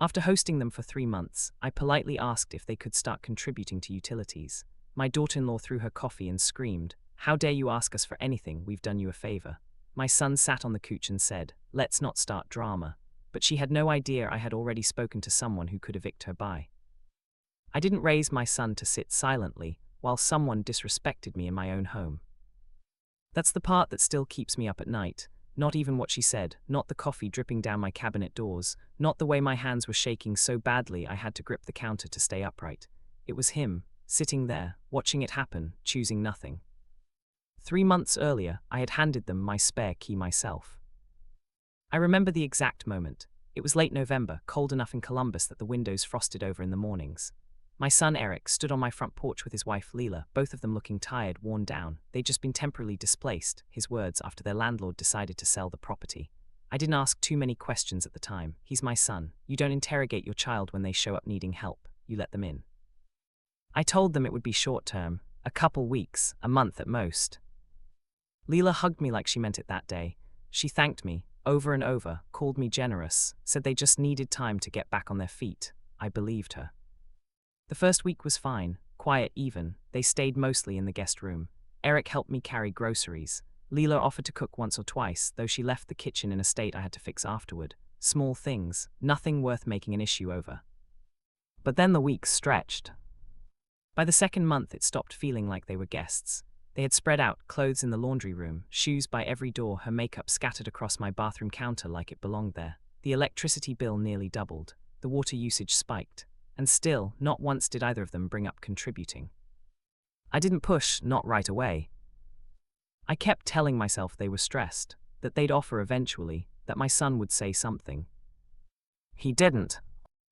After hosting them for 3 months, I politely asked if they could start contributing to utilities. My daughter-in-law threw her coffee and screamed, "How dare you ask us for anything? We've done you a favor." My son sat on the couch and said, "Let's not start drama." But she had no idea I had already spoken to someone who could evict her by. I didn't raise my son to sit silently while someone disrespected me in my own home. That's the part that still keeps me up at night. Not even what she said, not the coffee dripping down my cabinet doors, not the way my hands were shaking so badly I had to grip the counter to stay upright. It was him, sitting there, watching it happen, choosing nothing. 3 months earlier, I had handed them my spare key myself. I remember the exact moment. It was late November, cold enough in Columbus that the windows frosted over in the mornings. My son Eric stood on my front porch with his wife Leela, both of them looking tired, worn down. They'd just been temporarily displaced, his words, after their landlord decided to sell the property. I didn't ask too many questions at the time. He's my son. You don't interrogate your child when they show up needing help. You let them in. I told them it would be short-term, a couple weeks, a month at most. Leela hugged me like she meant it that day. She thanked me, over and over, called me generous, said they just needed time to get back on their feet. I believed her. The first week was fine, quiet even. They stayed mostly in the guest room. Eric helped me carry groceries. Leela offered to cook once or twice, though she left the kitchen in a state I had to fix afterward. Small things, nothing worth making an issue over. But then the weeks stretched. By the second month, it stopped feeling like they were guests. They had spread out, clothes in the laundry room, shoes by every door, her makeup scattered across my bathroom counter like it belonged there. The electricity bill nearly doubled. The water usage spiked. And still, not once did either of them bring up contributing. I didn't push, not right away. I kept telling myself they were stressed, that they'd offer eventually, that my son would say something. He didn't.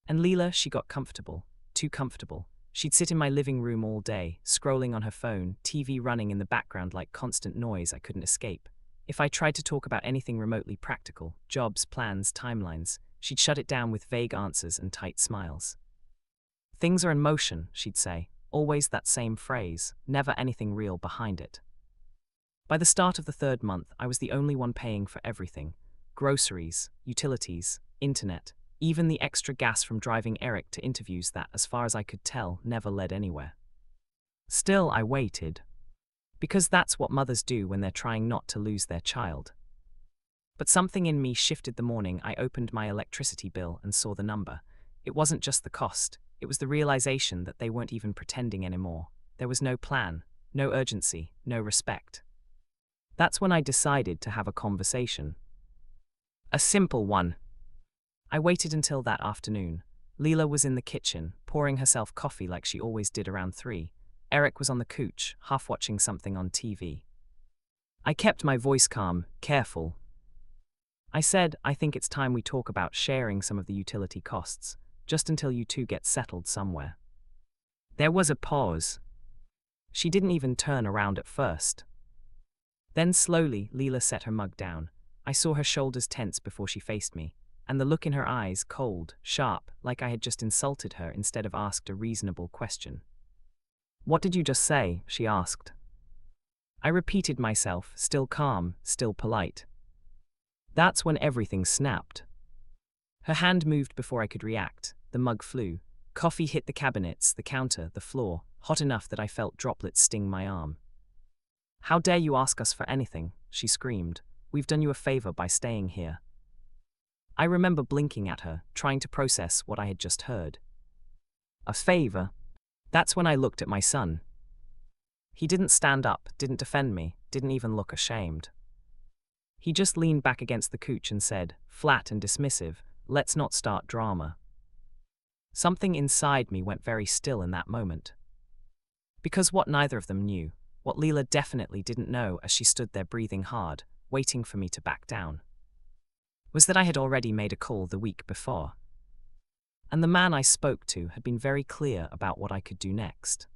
And Leela, she got comfortable, too comfortable. She'd sit in my living room all day, scrolling on her phone, TV running in the background like constant noise I couldn't escape. If I tried to talk about anything remotely practical, jobs, plans, timelines, she'd shut it down with vague answers and tight smiles. "Things are in motion," she'd say, always that same phrase, never anything real behind it. By the start of the 3rd month, I was the only one paying for everything. Groceries, utilities, internet, even the extra gas from driving Eric to interviews that, as far as I could tell, never led anywhere. Still, I waited. Because that's what mothers do when they're trying not to lose their child. But something in me shifted the morning I opened my electricity bill and saw the number. It wasn't just the cost. It was the realization that they weren't even pretending anymore. There was no plan, no urgency, no respect. That's when I decided to have a conversation. A simple one. I waited until that afternoon. Leela was in the kitchen, pouring herself coffee like she always did around 3. Eric was on the couch, half watching something on TV. I kept my voice calm, careful. I said, "I think it's time we talk about sharing some of the utility costs. Just until you two get settled somewhere." There was a pause. She didn't even turn around at first. Then slowly, Leela set her mug down. I saw her shoulders tense before she faced me, and the look in her eyes cold, sharp, like I had just insulted her instead of asked a reasonable question. "What did you just say?" she asked. I repeated myself, still calm, still polite. That's when everything snapped. Her hand moved before I could react. The mug flew. Coffee hit the cabinets, the counter, the floor, hot enough that I felt droplets sting my arm. "How dare you ask us for anything?" she screamed. "We've done you a favor by staying here." I remember blinking at her, trying to process what I had just heard. A favor? That's when I looked at my son. He didn't stand up, didn't defend me, didn't even look ashamed. He just leaned back against the couch and said, flat and dismissive, "Let's not start drama." Something inside me went very still in that moment. Because what neither of them knew, what Leela definitely didn't know as she stood there breathing hard, waiting for me to back down, was that I had already made a call the week before. And the man I spoke to had been very clear about what I could do next.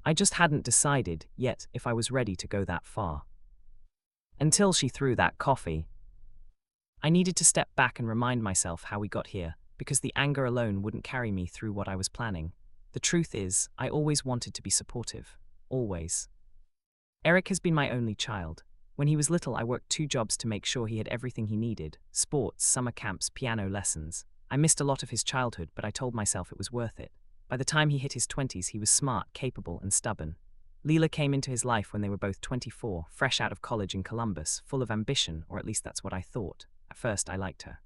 I just hadn't decided yet if I was ready to go that far. Until she threw that coffee. I needed to step back and remind myself how we got here, because the anger alone wouldn't carry me through what I was planning. The truth is, I always wanted to be supportive. Always. Eric has been my only child. When he was little, I worked 2 jobs to make sure he had everything he needed: sports, summer camps, piano lessons. I missed a lot of his childhood, but I told myself it was worth it. By the time he hit his 20s, he was smart, capable, and stubborn. Leela came into his life when they were both 24, fresh out of college in Columbus, full of ambition, or at least that's what I thought. At first, I liked her.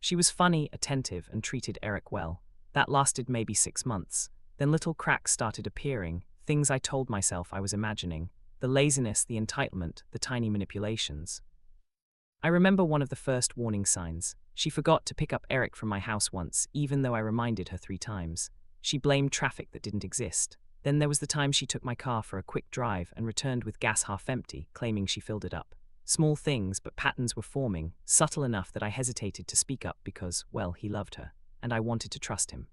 She was funny, attentive, and treated Eric well. That lasted maybe 6 months. Then little cracks started appearing, things I told myself I was imagining. The laziness, the entitlement, the tiny manipulations. I remember one of the first warning signs. She forgot to pick up Eric from my house once, even though I reminded her 3 times. She blamed traffic that didn't exist. Then there was the time she took my car for a quick drive and returned with gas half empty, claiming she filled it up. Small things, but patterns were forming, subtle enough that I hesitated to speak up because, well, he loved her, and I wanted to trust him.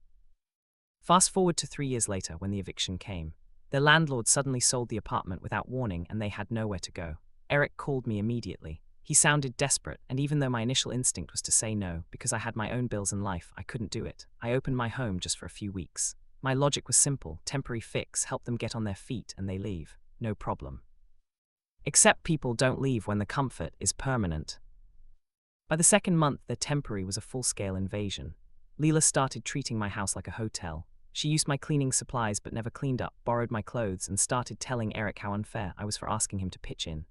Fast forward to 3 years later when the eviction came. The landlord suddenly sold the apartment without warning and they had nowhere to go. Eric called me immediately. He sounded desperate, and even though my initial instinct was to say no, because I had my own bills and life, I couldn't do it. I opened my home just for a few weeks. My logic was simple: temporary fix, help them get on their feet, and they leave. No problem. Except people don't leave when the comfort is permanent. By the second month, the temporary was a full-scale invasion. Leela started treating my house like a hotel. She used my cleaning supplies but never cleaned up, borrowed my clothes, and started telling Eric how unfair I was for asking him to pitch in.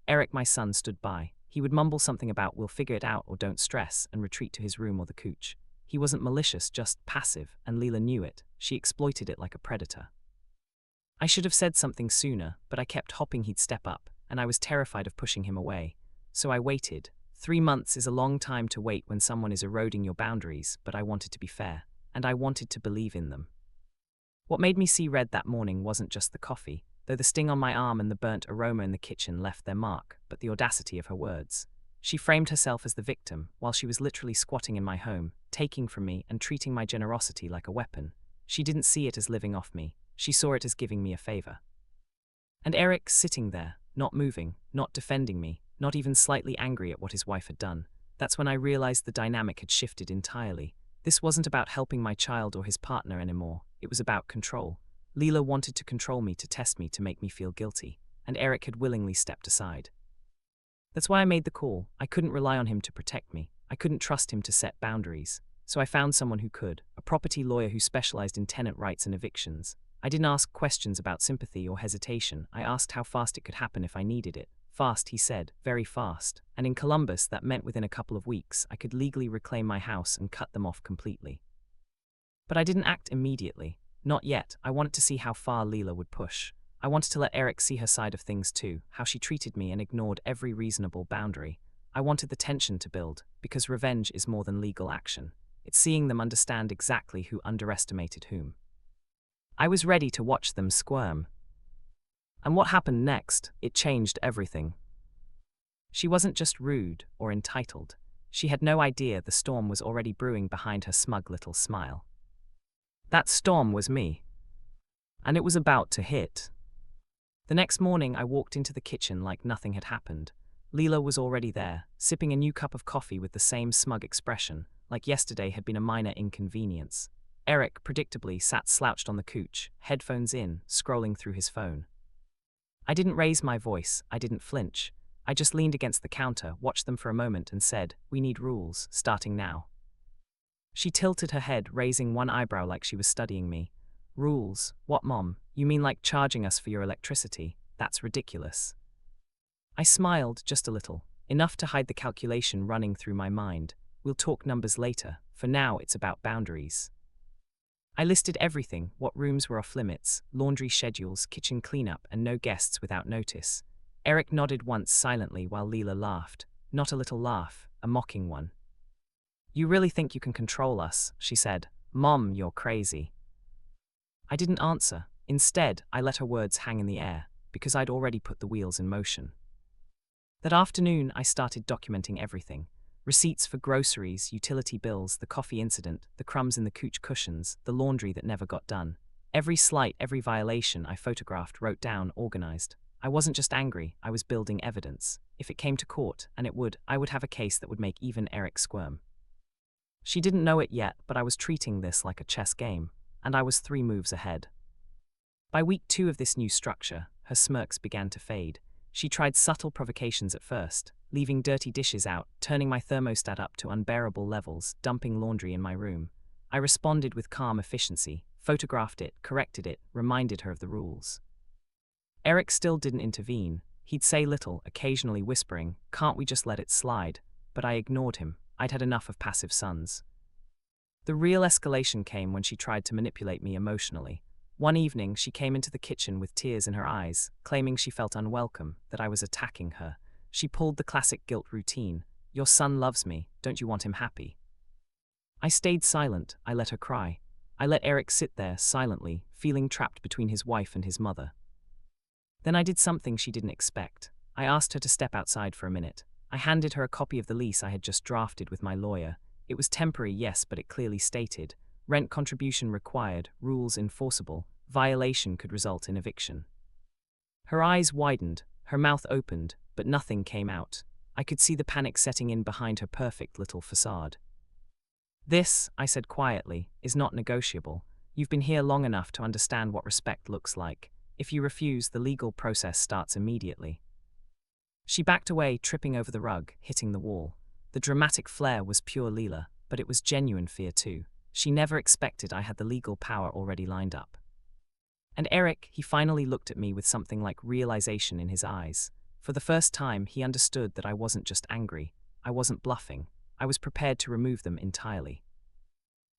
Eric, my son, stood by. He would mumble something about "we'll figure it out" or "don't stress," and retreat to his room or the couch. He wasn't malicious, just passive, and Leela knew it. She exploited it like a predator. I should have said something sooner, but I kept hoping he'd step up, and I was terrified of pushing him away. So I waited. 3 months is a long time to wait when someone is eroding your boundaries, but I wanted to be fair, and I wanted to believe in them. What made me see red that morning wasn't just the coffee, though the sting on my arm and the burnt aroma in the kitchen left their mark, but the audacity of her words. She framed herself as the victim, while she was literally squatting in my home, taking from me and treating my generosity like a weapon. She didn't see it as living off me. She saw it as giving me a favor. And Eric, sitting there, not moving, not defending me, not even slightly angry at what his wife had done. That's when I realized the dynamic had shifted entirely. This wasn't about helping my child or his partner anymore. It was about control. Leela wanted to control me, to test me, to make me feel guilty, and Eric had willingly stepped aside. That's why I made the call. I couldn't rely on him to protect me. I couldn't trust him to set boundaries. So I found someone who could, a property lawyer who specialized in tenant rights and evictions. I didn't ask questions about sympathy or hesitation. I asked how fast it could happen if I needed it. Fast, he said, very fast. And in Columbus, that meant within a couple of weeks, I could legally reclaim my house and cut them off completely. But I didn't act immediately. Not yet. I wanted to see how far Leela would push. I wanted to let Eric see her side of things too, how she treated me and ignored every reasonable boundary. I wanted the tension to build, because revenge is more than legal action. It's seeing them understand exactly who underestimated whom. I was ready to watch them squirm. And what happened next? It changed everything. She wasn't just rude or entitled. She had no idea the storm was already brewing behind her smug little smile. That storm was me. And it was about to hit. The next morning, I walked into the kitchen like nothing had happened. Leela was already there, sipping a new cup of coffee with the same smug expression, like yesterday had been a minor inconvenience. Eric, predictably, sat slouched on the couch, headphones in, scrolling through his phone. I didn't raise my voice, I didn't flinch. I just leaned against the counter, watched them for a moment, and said, "We need rules, starting now." She tilted her head, raising one eyebrow like she was studying me. "Rules? What, Mom? You mean like charging us for your electricity? That's ridiculous." I smiled just a little, enough to hide the calculation running through my mind. We'll talk numbers later. For now, it's about boundaries. I listed everything: what rooms were off limits, laundry schedules, kitchen cleanup, and no guests without notice. Eric nodded once silently while Leela laughed. Not a little laugh, a mocking one. "You really think you can control us?" she said. "Mom, you're crazy." I didn't answer. Instead, I let her words hang in the air, because I'd already put the wheels in motion. That afternoon, I started documenting everything. Receipts for groceries, utility bills, the coffee incident, the crumbs in the couch cushions, the laundry that never got done. Every slight, every violation I photographed, wrote down, organized. I wasn't just angry, I was building evidence. If it came to court, and it would, I would have a case that would make even Eric squirm. She didn't know it yet, but I was treating this like a chess game, and I was 3 moves ahead. By week 2 of this new structure, her smirks began to fade. She tried subtle provocations at first, leaving dirty dishes out, turning my thermostat up to unbearable levels, dumping laundry in my room. I responded with calm efficiency, photographed it, corrected it, reminded her of the rules. Eric still didn't intervene. He'd say little, occasionally whispering, "Can't we just let it slide?" But I ignored him. I'd had enough of passive sons. The real escalation came when she tried to manipulate me emotionally. One evening, she came into the kitchen with tears in her eyes, claiming she felt unwelcome, that I was attacking her. She pulled the classic guilt routine. "Your son loves me, don't you want him happy?" I stayed silent. I let her cry. I let Eric sit there, silently, feeling trapped between his wife and his mother. Then I did something she didn't expect. I asked her to step outside for a minute. I handed her a copy of the lease I had just drafted with my lawyer. It was temporary, yes, but it clearly stated, rent contribution required, rules enforceable, violation could result in eviction. Her eyes widened, her mouth opened, but nothing came out. I could see the panic setting in behind her perfect little facade. "This," I said quietly, "is not negotiable. You've been here long enough to understand what respect looks like. If you refuse, the legal process starts immediately." She backed away, tripping over the rug, hitting the wall. The dramatic flair was pure Leela, but it was genuine fear too. She never expected I had the legal power already lined up. And Eric, he finally looked at me with something like realization in his eyes. For the first time, he understood that I wasn't just angry. I wasn't bluffing. I was prepared to remove them entirely.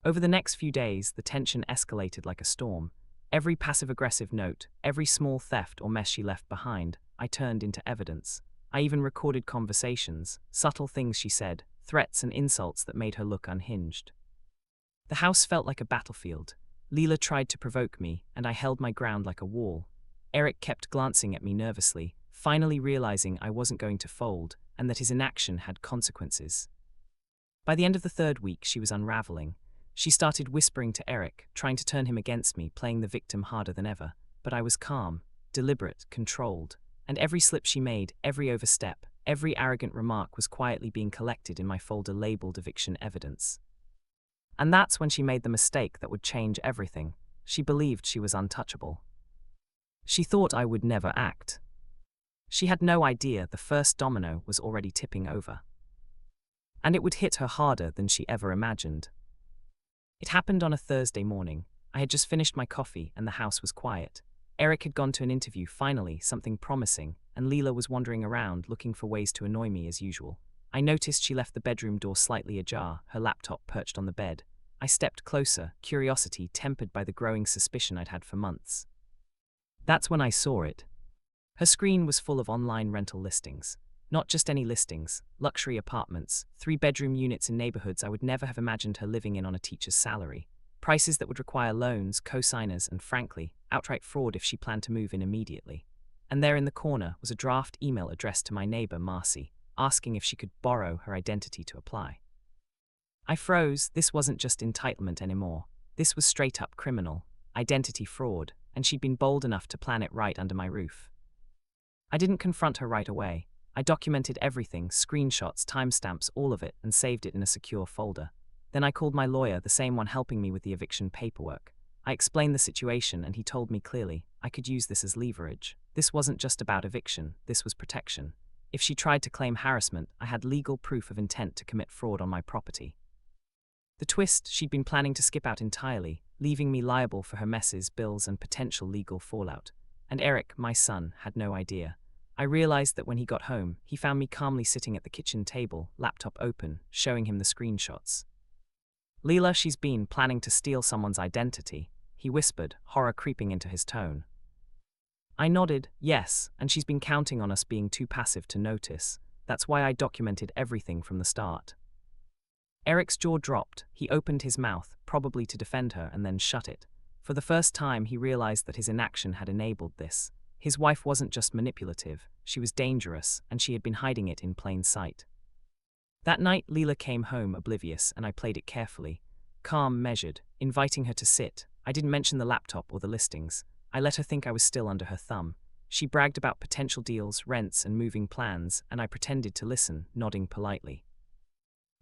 Over the next few days, the tension escalated like a storm. Every passive-aggressive note, every small theft or mess she left behind, I turned into evidence. I even recorded conversations, subtle things she said, threats and insults that made her look unhinged. The house felt like a battlefield. Leela tried to provoke me, and I held my ground like a wall. Eric kept glancing at me nervously, finally realizing I wasn't going to fold, and that his inaction had consequences. By the end of the third week, she was unraveling. She started whispering to Eric, trying to turn him against me, playing the victim harder than ever. But I was calm, deliberate, controlled. And every slip she made, every overstep, every arrogant remark was quietly being collected in my folder labeled eviction evidence. And that's when she made the mistake that would change everything. She believed she was untouchable. She thought I would never act. She had no idea the first domino was already tipping over. And it would hit her harder than she ever imagined. It happened on a Thursday morning. I had just finished my coffee and the house was quiet. Eric had gone to an interview, finally, something promising, and Leela was wandering around looking for ways to annoy me as usual. I noticed she left the bedroom door slightly ajar, her laptop perched on the bed. I stepped closer, curiosity tempered by the growing suspicion I'd had for months. That's when I saw it. Her screen was full of online rental listings. Not just any listings, luxury apartments, 3-bedroom units in neighborhoods I would never have imagined her living in on a teacher's salary. Prices that would require loans, co-signers, and frankly, outright fraud if she planned to move in immediately. And there in the corner was a draft email addressed to my neighbor, Marcy, asking if she could borrow her identity to apply. I froze. This wasn't just entitlement anymore. This was straight-up criminal, identity fraud, and she'd been bold enough to plan it right under my roof. I didn't confront her right away. I documented everything, screenshots, timestamps, all of it, and saved it in a secure folder. Then I called my lawyer, the same one helping me with the eviction paperwork. I explained the situation and he told me clearly I could use this as leverage. This wasn't just about eviction, this was protection. If she tried to claim harassment, I had legal proof of intent to commit fraud on my property. The twist, she'd been planning to skip out entirely, leaving me liable for her messes, bills, and potential legal fallout. And Eric, my son, had no idea. I realized that when he got home, he found me calmly sitting at the kitchen table, laptop open, showing him the screenshots. "Leela, she's been planning to steal someone's identity," he whispered, horror creeping into his tone. I nodded, yes, and she's been counting on us being too passive to notice. That's why I documented everything from the start. Eric's jaw dropped. He opened his mouth, probably to defend her, and then shut it. For the first time, he realized that his inaction had enabled this. His wife wasn't just manipulative, she was dangerous, and she had been hiding it in plain sight. That night, Leela came home oblivious, and I played it carefully. Calm, measured, inviting her to sit. I didn't mention the laptop or the listings. I let her think I was still under her thumb. She bragged about potential deals, rents, and moving plans, and I pretended to listen, nodding politely.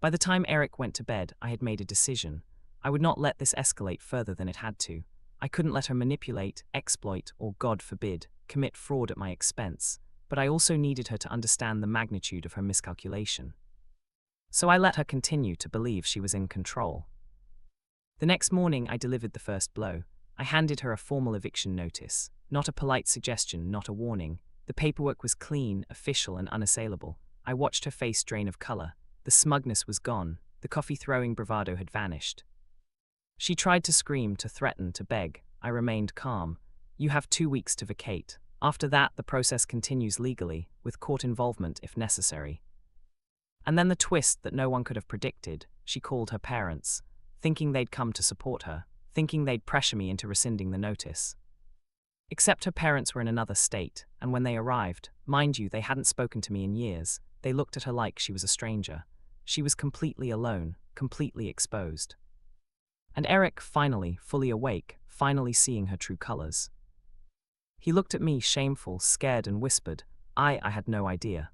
By the time Eric went to bed, I had made a decision. I would not let this escalate further than it had to. I couldn't let her manipulate, exploit, or, God forbid, commit fraud at my expense. but I also needed her to understand the magnitude of her miscalculation. So I let her continue to believe she was in control. The next morning, I delivered the first blow. I handed her a formal eviction notice. Not a polite suggestion, not a warning. The paperwork was clean, official, and unassailable. I watched her face drain of color. The smugness was gone. The coffee-throwing bravado had vanished. She tried to scream, to threaten, to beg. I remained calm. You have 2 weeks to vacate. After that, the process continues legally, with court involvement if necessary. And then the twist that no one could have predicted. She called her parents, thinking they'd come to support her, thinking they'd pressure me into rescinding the notice. Except her parents were in another state, and when they arrived, mind you, they hadn't spoken to me in years, they looked at her like she was a stranger. She was completely alone, completely exposed. And Eric, finally, fully awake, finally seeing her true colors. He looked at me, shameful, scared, and whispered, I had no idea.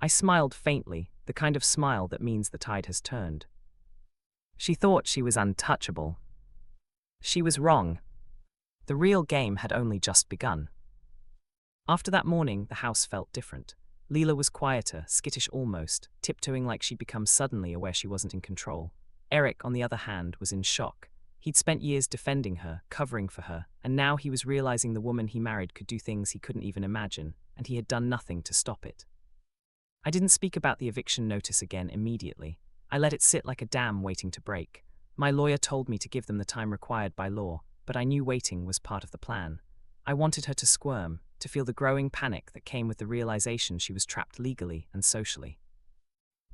I smiled faintly, the kind of smile that means the tide has turned. She thought she was untouchable. She was wrong. The real game had only just begun. After that morning, the house felt different. Leela was quieter, skittish almost, tiptoeing like she'd become suddenly aware she wasn't in control. Eric, on the other hand, was in shock. He'd spent years defending her, covering for her, and now he was realizing the woman he married could do things he couldn't even imagine, and he had done nothing to stop it. I didn't speak about the eviction notice again immediately. I let it sit like a dam waiting to break. My lawyer told me to give them the time required by law, but I knew waiting was part of the plan. I wanted her to squirm, to feel the growing panic that came with the realization she was trapped legally and socially.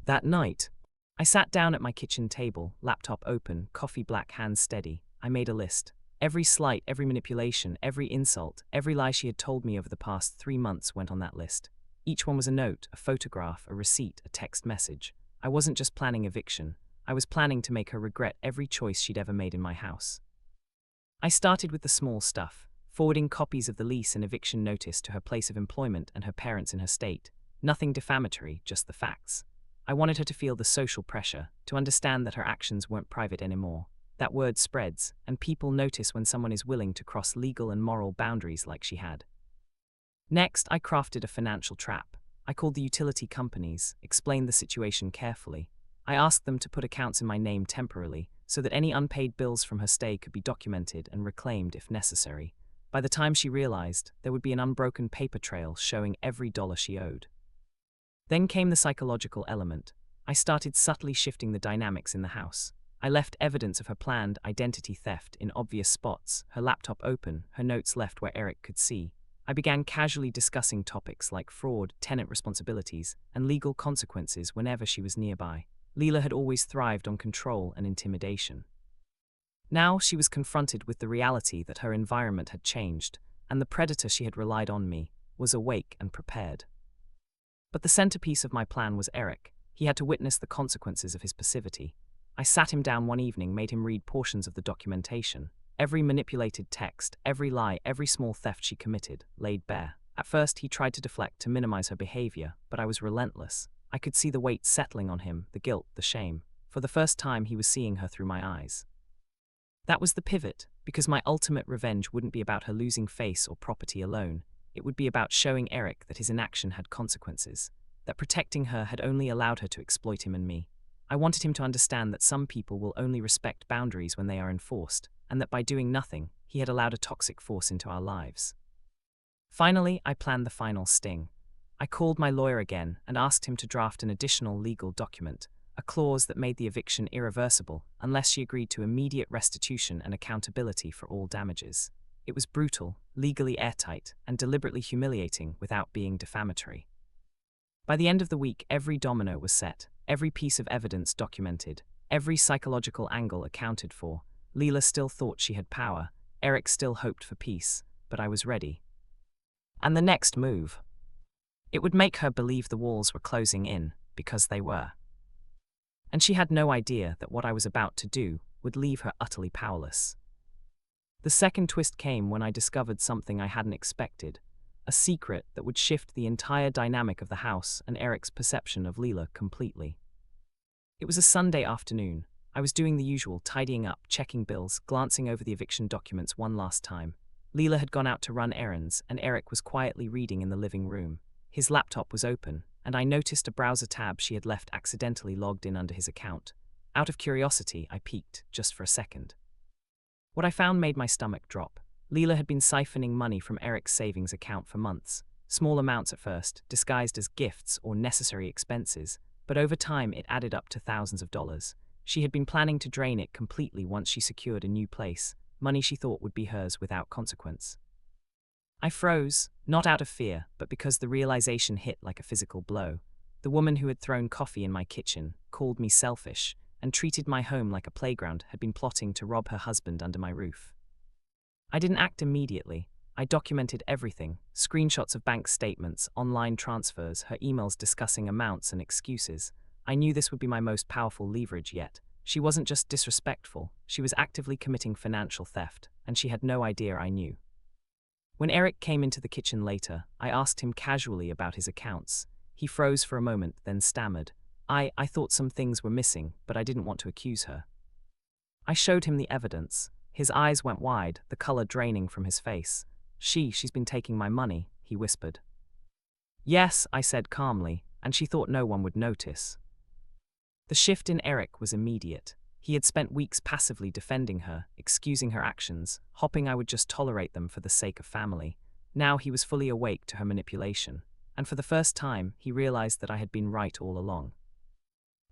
That night, I sat down at my kitchen table, laptop open, coffee black, hands steady. I made a list. Every slight, every manipulation, every insult, every lie she had told me over the past 3 months went on that list. Each one was a note, a photograph, a receipt, a text message. I wasn't just planning eviction. I was planning to make her regret every choice she'd ever made in my house. I started with the small stuff, forwarding copies of the lease and eviction notice to her place of employment and her parents in her state. Nothing defamatory, just the facts. I wanted her to feel the social pressure, to understand that her actions weren't private anymore. That word spreads, and people notice when someone is willing to cross legal and moral boundaries like she had. Next, I crafted a financial trap. I called the utility companies, explained the situation carefully. I asked them to put accounts in my name temporarily, so that any unpaid bills from her stay could be documented and reclaimed if necessary. By the time she realized, there would be an unbroken paper trail showing every dollar she owed. Then came the psychological element. I started subtly shifting the dynamics in the house. I left evidence of her planned identity theft in obvious spots, her laptop open, her notes left where Eric could see. I began casually discussing topics like fraud, tenant responsibilities, and legal consequences whenever she was nearby. Leela had always thrived on control and intimidation. Now she was confronted with the reality that her environment had changed, and the predator she had relied on, me, was awake and prepared. But the centerpiece of my plan was Eric. He had to witness the consequences of his passivity. I sat him down one evening, made him read portions of the documentation. Every manipulated text, every lie, every small theft she committed, laid bare. At first he tried to deflect, to minimize her behavior, but I was relentless. I could see the weight settling on him, the guilt, the shame. For the first time he was seeing her through my eyes. That was the pivot, because my ultimate revenge wouldn't be about her losing face or property alone. It would be about showing Eric that his inaction had consequences, that protecting her had only allowed her to exploit him and me. I wanted him to understand that some people will only respect boundaries when they are enforced, and that by doing nothing, he had allowed a toxic force into our lives. Finally, I planned the final sting. I called my lawyer again and asked him to draft an additional legal document, a clause that made the eviction irreversible unless she agreed to immediate restitution and accountability for all damages. It was brutal, legally airtight, and deliberately humiliating without being defamatory. By the end of the week, every domino was set, every piece of evidence documented, every psychological angle accounted for. Leela still thought she had power, Eric still hoped for peace, but I was ready. And the next move. It would make her believe the walls were closing in, because they were. And she had no idea that what I was about to do would leave her utterly powerless. The second twist came when I discovered something I hadn't expected, a secret that would shift the entire dynamic of the house and Eric's perception of Leela completely. It was a Sunday afternoon. I was doing the usual, tidying up, checking bills, glancing over the eviction documents one last time. Leela had gone out to run errands, and Eric was quietly reading in the living room. His laptop was open, and I noticed a browser tab she had left accidentally logged in under his account. Out of curiosity, I peeked, just for a second. What I found made my stomach drop. Leela had been siphoning money from Eric's savings account for months. Small amounts at first, disguised as gifts or necessary expenses, but over time it added up to thousands of dollars. She had been planning to drain it completely once she secured a new place, money she thought would be hers without consequence. I froze, not out of fear, but because the realization hit like a physical blow. The woman who had thrown coffee in my kitchen, called me selfish, and treated my home like a playground had been plotting to rob her husband under my roof. I didn't act immediately. I documented everything, screenshots of bank statements, online transfers, her emails discussing amounts and excuses. I knew this would be my most powerful leverage yet. She wasn't just disrespectful, she was actively committing financial theft, and she had no idea I knew. When Eric came into the kitchen later, I asked him casually about his accounts. He froze for a moment, then stammered. I thought some things were missing, but I didn't want to accuse her. I showed him the evidence. His eyes went wide, the color draining from his face. She's been taking my money, he whispered. Yes, I said calmly, and she thought no one would notice. The shift in Eric was immediate. He had spent weeks passively defending her, excusing her actions, hoping I would just tolerate them for the sake of family. Now he was fully awake to her manipulation, and for the first time, he realized that I had been right all along.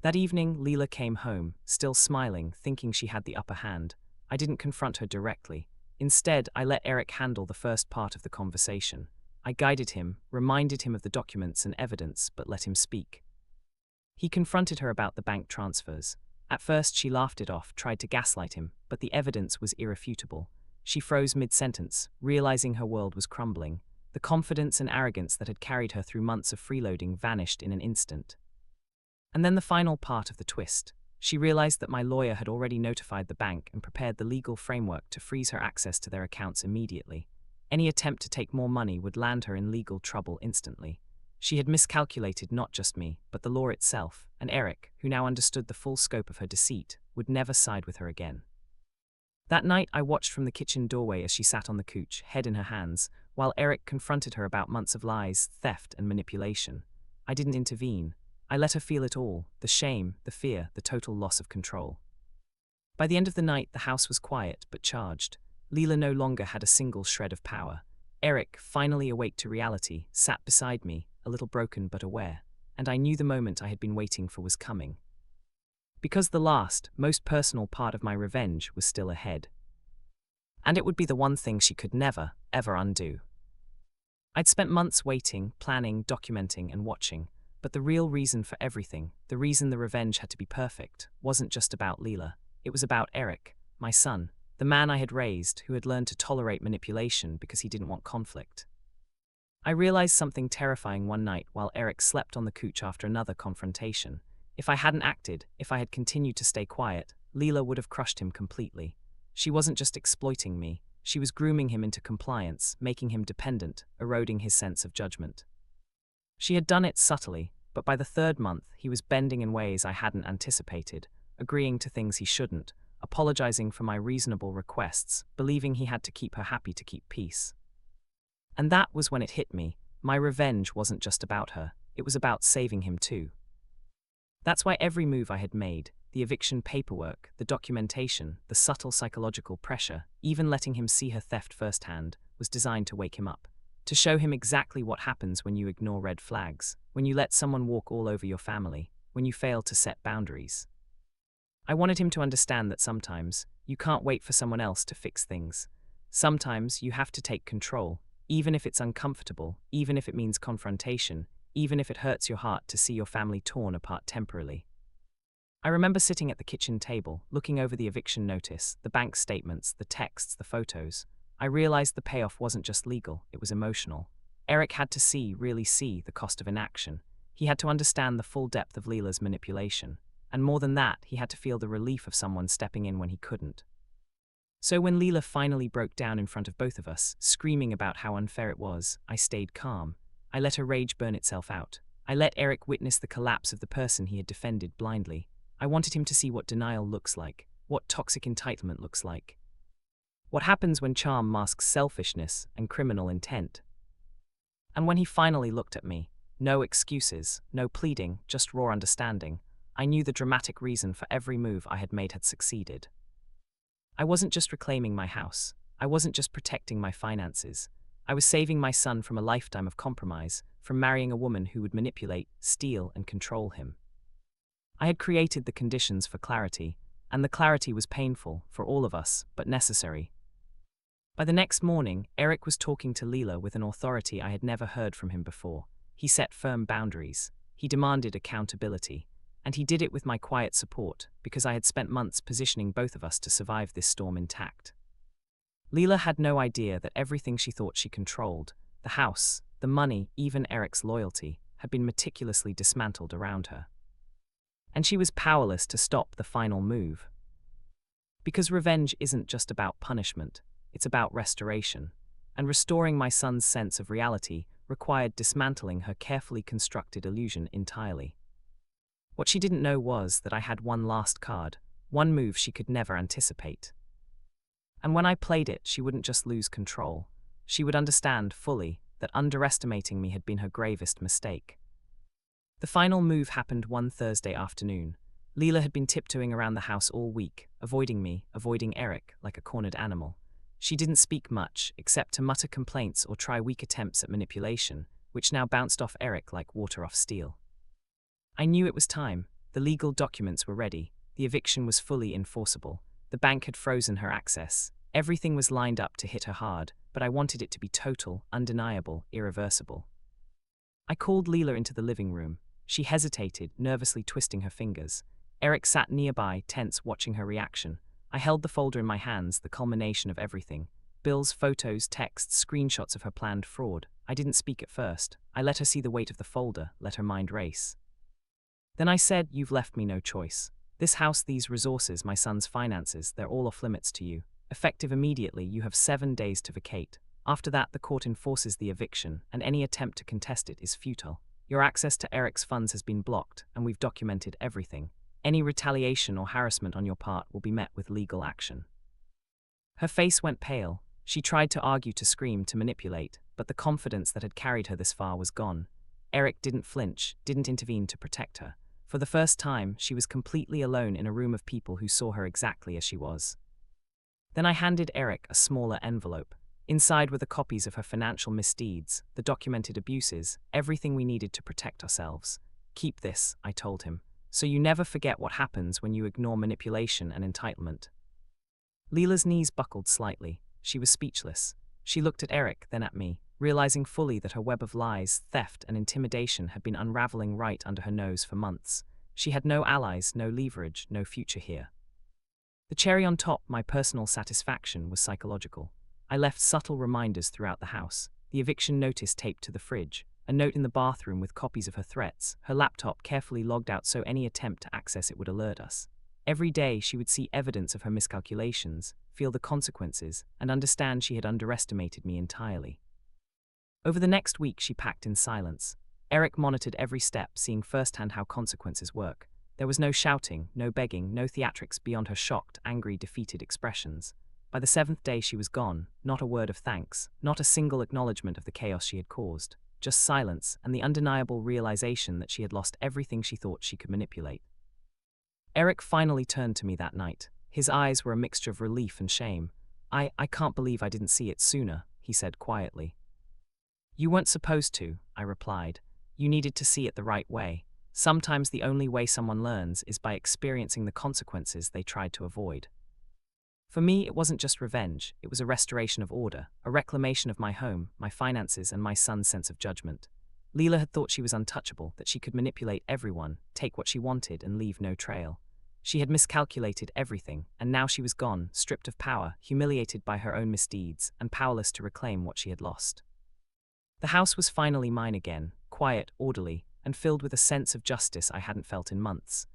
That evening, Leela came home, still smiling, thinking she had the upper hand. I didn't confront her directly. Instead, I let Eric handle the first part of the conversation. I guided him, reminded him of the documents and evidence, but let him speak. He confronted her about the bank transfers. At first, she laughed it off, tried to gaslight him, but the evidence was irrefutable. She froze mid-sentence, realizing her world was crumbling. The confidence and arrogance that had carried her through months of freeloading vanished in an instant. And then the final part of the twist. She realized that my lawyer had already notified the bank and prepared the legal framework to freeze her access to their accounts immediately. Any attempt to take more money would land her in legal trouble instantly. She had miscalculated not just me, but the law itself, and Eric, who now understood the full scope of her deceit, would never side with her again. That night, I watched from the kitchen doorway as she sat on the couch, head in her hands, while Eric confronted her about months of lies, theft, and manipulation. I didn't intervene. I let her feel it all, the shame, the fear, the total loss of control. By the end of the night, the house was quiet but charged. Leela no longer had a single shred of power. Eric, finally awake to reality, sat beside me, a little broken but aware, and I knew the moment I had been waiting for was coming. Because the last, most personal part of my revenge was still ahead. And it would be the one thing she could never, ever undo. I'd spent months waiting, planning, documenting, and watching. But the real reason for everything, the reason the revenge had to be perfect, wasn't just about Leela. It was about Eric, my son, the man I had raised, who had learned to tolerate manipulation because he didn't want conflict. I realized something terrifying one night while Eric slept on the couch after another confrontation. If I hadn't acted, if I had continued to stay quiet, Leela would have crushed him completely. She wasn't just exploiting me, she was grooming him into compliance, making him dependent, eroding his sense of judgment. She had done it subtly, but by the third month, he was bending in ways I hadn't anticipated, agreeing to things he shouldn't, apologizing for my reasonable requests, believing he had to keep her happy to keep peace. And that was when it hit me. My revenge wasn't just about her, it was about saving him too. That's why every move I had made, the eviction paperwork, the documentation, the subtle psychological pressure, even letting him see her theft firsthand, was designed to wake him up. To show him exactly what happens when you ignore red flags, when you let someone walk all over your family, when you fail to set boundaries. I wanted him to understand that sometimes, you can't wait for someone else to fix things. Sometimes you have to take control, even if it's uncomfortable, even if it means confrontation, even if it hurts your heart to see your family torn apart temporarily. I remember sitting at the kitchen table, looking over the eviction notice, the bank statements, the texts, the photos. I realized the payoff wasn't just legal, it was emotional. Eric had to see, really see, the cost of inaction. He had to understand the full depth of Leela's manipulation. And more than that, he had to feel the relief of someone stepping in when he couldn't. So when Leela finally broke down in front of both of us, screaming about how unfair it was, I stayed calm. I let her rage burn itself out. I let Eric witness the collapse of the person he had defended blindly. I wanted him to see what denial looks like, what toxic entitlement looks like. What happens when charm masks selfishness and criminal intent? And when he finally looked at me, no excuses, no pleading, just raw understanding, I knew the dramatic reason for every move I had made had succeeded. I wasn't just reclaiming my house. I wasn't just protecting my finances. I was saving my son from a lifetime of compromise, from marrying a woman who would manipulate, steal, and control him. I had created the conditions for clarity, and the clarity was painful for all of us, but necessary. By the next morning, Eric was talking to Leela with an authority I had never heard from him before. He set firm boundaries. He demanded accountability. And he did it with my quiet support, because I had spent months positioning both of us to survive this storm intact. Leela had no idea that everything she thought she controlled, the house, the money, even Eric's loyalty, had been meticulously dismantled around her. And she was powerless to stop the final move. Because revenge isn't just about punishment, it's about restoration. And restoring my son's sense of reality required dismantling her carefully constructed illusion entirely. What she didn't know was that I had one last card, one move she could never anticipate. And when I played it, she wouldn't just lose control. She would understand fully that underestimating me had been her gravest mistake. The final move happened one Thursday afternoon. Leela had been tiptoeing around the house all week, avoiding me, avoiding Eric, like a cornered animal. She didn't speak much, except to mutter complaints or try weak attempts at manipulation, which now bounced off Eric like water off steel. I knew it was time. The legal documents were ready. The eviction was fully enforceable. The bank had frozen her access. Everything was lined up to hit her hard, but I wanted it to be total, undeniable, irreversible. I called Leela into the living room. She hesitated, nervously twisting her fingers. Eric sat nearby, tense, watching her reaction. I held the folder in my hands, the culmination of everything. Bills, photos, texts, screenshots of her planned fraud. I didn't speak at first. I let her see the weight of the folder, let her mind race. Then I said, "You've left me no choice. This house, these resources, my son's finances, they're all off limits to you. Effective immediately, you have 7 days to vacate. After that, the court enforces the eviction, and any attempt to contest it is futile. Your access to Eric's funds has been blocked, and we've documented everything. Any retaliation or harassment on your part will be met with legal action." Her face went pale. She tried to argue, to scream, to manipulate, but the confidence that had carried her this far was gone. Eric didn't flinch, didn't intervene to protect her. For the first time, she was completely alone in a room of people who saw her exactly as she was. Then I handed Eric a smaller envelope. Inside were the copies of her financial misdeeds, the documented abuses, everything we needed to protect ourselves. "Keep this," I told him, "so you never forget what happens when you ignore manipulation and entitlement." Leela's knees buckled slightly. She was speechless. She looked at Eric, then at me, realizing fully that her web of lies, theft, and intimidation had been unraveling right under her nose for months. She had no allies, no leverage, no future here. The cherry on top, my personal satisfaction, was psychological. I left subtle reminders throughout the house. The eviction notice taped to the fridge, a note in the bathroom with copies of her threats, her laptop carefully logged out so any attempt to access it would alert us. Every day she would see evidence of her miscalculations, feel the consequences, and understand she had underestimated me entirely. Over the next week she packed in silence. Eric monitored every step, seeing firsthand how consequences work. There was no shouting, no begging, no theatrics beyond her shocked, angry, defeated expressions. By the 7th day she was gone, not a word of thanks, not a single acknowledgement of the chaos she had caused, just silence and the undeniable realization that she had lost everything she thought she could manipulate. Eric finally turned to me that night. His eyes were a mixture of relief and shame. I can't believe I didn't see it sooner," he said quietly. "You weren't supposed to," I replied. "You needed to see it the right way. Sometimes the only way someone learns is by experiencing the consequences they tried to avoid." For me, it wasn't just revenge. It was a restoration of order, a reclamation of my home, my finances, and my son's sense of judgment. Leela had thought she was untouchable, that she could manipulate everyone, take what she wanted, and leave no trail. She had miscalculated everything, and now she was gone, stripped of power, humiliated by her own misdeeds, and powerless to reclaim what she had lost. The house was finally mine again, quiet, orderly, and filled with a sense of justice I hadn't felt in months.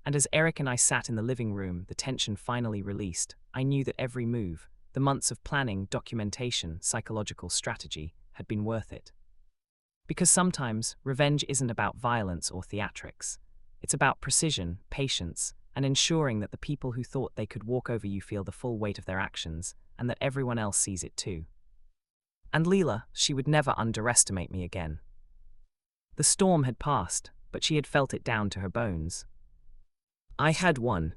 And as Eric and I sat in the living room, the tension finally released, I knew that every move, the months of planning, documentation, psychological strategy, had been worth it. Because sometimes, revenge isn't about violence or theatrics. It's about precision, patience, and ensuring that the people who thought they could walk over you feel the full weight of their actions, and that everyone else sees it too. And Leela, she would never underestimate me again. The storm had passed, but she had felt it down to her bones. I had won,